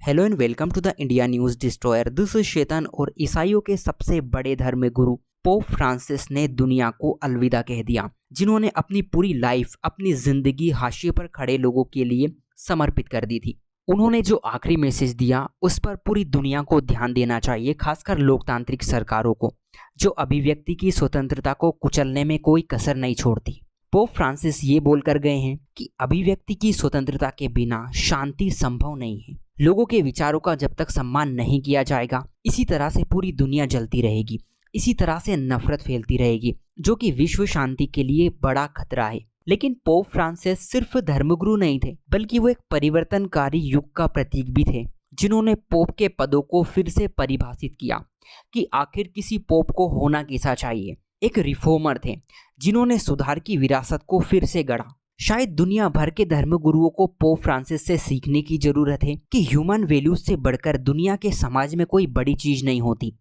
Hello and welcome to the India news destroyer. This is Shetan. और ईसाइयों के सबसे बड़े धर्म गुरु पोप फ्रांसिस ने दुनिया को अलविदा कह दिया, जिन्होंने अपनी पूरी लाइफ, अपनी जिंदगी हाशिए पर खड़े लोगों के लिए समर्पित कर दी थी। उन्होंने जो आखिरी मैसेज दिया उस पर पूरी दुनिया को ध्यान देना चाहिए, खासकर लोकतांत्रिक सरकारों को, जो अभिव्यक्ति की स्वतंत्रता को कुचलने में कोई कसर नहीं छोड़ती। पोप फ्रांसिस ये बोलकर गए हैं कि अभिव्यक्ति की स्वतंत्रता के बिना शांति संभव नहीं है। लोगों के विचारों का जब तक सम्मान नहीं किया जाएगा, इसी तरह से पूरी दुनिया जलती रहेगी, इसी तरह से नफरत फैलती रहेगी, जो कि विश्व शांति के लिए बड़ा खतरा है। लेकिन पोप फ्रांसिस सिर्फ धर्मगुरु नहीं थे, बल्कि वो एक परिवर्तनकारी युग का प्रतीक भी थे, जिन्होंने पोप के पदों को फिर से परिभाषित किया कि आखिर किसी पोप को होना कैसा चाहिए। एक रिफॉर्मर थे, जिन्होंने सुधार की विरासत को फिर से गढ़ा। शायद दुनिया भर के धर्मगुरुओं को पोप फ्रांसिस से सीखने की जरूरत है कि ह्यूमन वैल्यूज से बढ़कर दुनिया के समाज में कोई बड़ी चीज नहीं होती।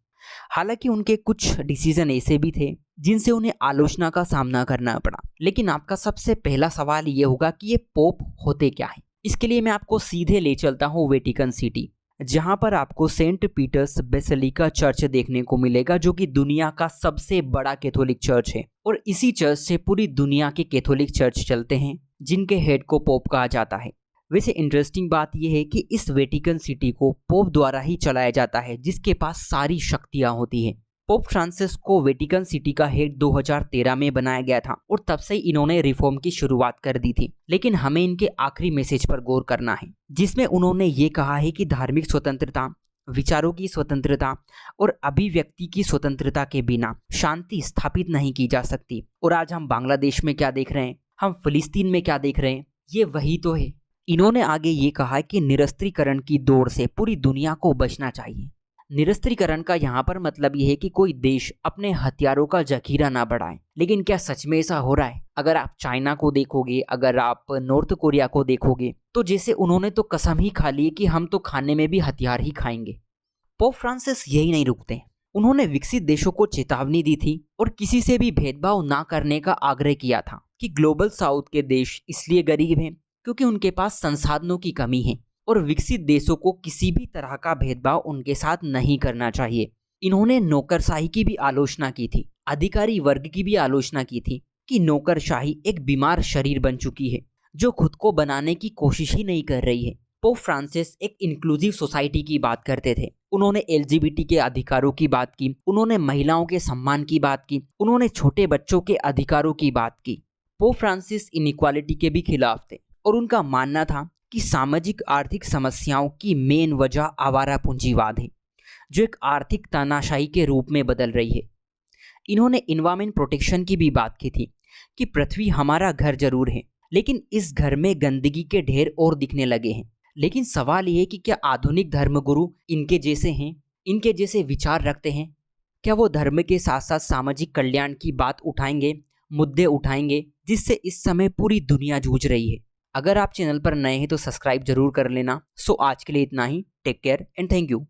हालांकि उनके कुछ डिसीजन ऐसे भी थे जिनसे उन्हें आलोचना का सामना करना पड़ा। लेकिन आपका सबसे पहला सवाल ये होगा कि ये पोप होते क्या है। इसके लिए मैं आपको सीधे ले चलता हूँ वेटिकन सिटी, जहां पर आपको सेंट पीटर्स बेसिलिका चर्च देखने को मिलेगा, जो कि दुनिया का सबसे बड़ा कैथोलिक चर्च है। और इसी चर्च से पूरी दुनिया के कैथोलिक चर्च चलते हैं, जिनके हेड को पोप कहा जाता है। वैसे इंटरेस्टिंग बात यह है कि इस वेटिकन सिटी को पोप द्वारा ही चलाया जाता है, जिसके पास सारी शक्तियां होती हैं। पोप फ्रांसिस को वेटिकन सिटी का हेड 2013 में बनाया गया था और तब से इन्होंने रिफॉर्म की शुरुआत कर दी थी। लेकिन हमें इनके आखिरी मैसेज पर गौर करना है, जिसमें उन्होंने ये कहा है कि धार्मिक स्वतंत्रता, विचारों की स्वतंत्रता और अभिव्यक्ति की स्वतंत्रता के बिना शांति स्थापित नहीं की जा सकती। और आज हम बांग्लादेश में क्या देख रहे हैं, हम फिलिस्तीन में क्या देख रहे हैं, ये वही तो है। इन्होंने आगे ये कहा कि निरस्त्रीकरण की दौड़ से पूरी दुनिया को बचना चाहिए। निरस्त्रीकरण का यहाँ पर मतलब यह है कि कोई देश अपने हथियारों का जखीरा ना बढ़ाए। लेकिन क्या सच में ऐसा हो रहा है? अगर आप चाइना को देखोगे, अगर आप नॉर्थ कोरिया को देखोगे, तो जैसे उन्होंने तो कसम ही खा ली कि हम तो खाने में भी हथियार ही खाएंगे। पोप फ्रांसिस यही नहीं रुकते। उन्होंने विकसित देशों को चेतावनी दी थी और किसी से भी भेदभाव ना करने का आग्रह किया था कि ग्लोबल साउथ के देश इसलिए गरीब हैं क्योंकि उनके पास संसाधनों की कमी है, और विकसित देशों को किसी भी तरह का भेदभाव उनके साथ नहीं करना चाहिए। इन्होंने नौकरशाही की भी आलोचना की थी, अधिकारी वर्ग की भी आलोचना की थी कि नौकरशाही एक बीमार शरीर बन चुकी है, जो खुद को बनाने की कोशिश ही नहीं कर रही है। पोप फ्रांसिस एक इंक्लूसिव सोसाइटी की बात करते थे। उन्होंने LGBT के अधिकारों की बात की, उन्होंने महिलाओं के सम्मान की बात की, उन्होंने छोटे बच्चों के अधिकारों की बात की। पोप फ्रांसिस इनइक्वालिटी के भी खिलाफ थे और उनका मानना था कि सामाजिक आर्थिक समस्याओं की मेन वजह आवारा पूंजीवाद है, जो एक आर्थिक तानाशाही के रूप में बदल रही है। इन्होंने एनवायरमेंट प्रोटेक्शन की भी बात की थी कि पृथ्वी हमारा घर जरूर है, लेकिन इस घर में गंदगी के ढेर और दिखने लगे हैं। लेकिन सवाल ये है कि क्या आधुनिक धर्मगुरु इनके जैसे हैं, इनके जैसे विचार रखते हैं? क्या वो धर्म के साथ साथ सामाजिक कल्याण की बात उठाएंगे, मुद्दे उठाएंगे, जिससे इस समय पूरी दुनिया जूझ रही है? अगर आप चैनल पर नए हैं तो सब्सक्राइब जरूर कर लेना। सो आज के लिए इतना ही। Take care and thank you.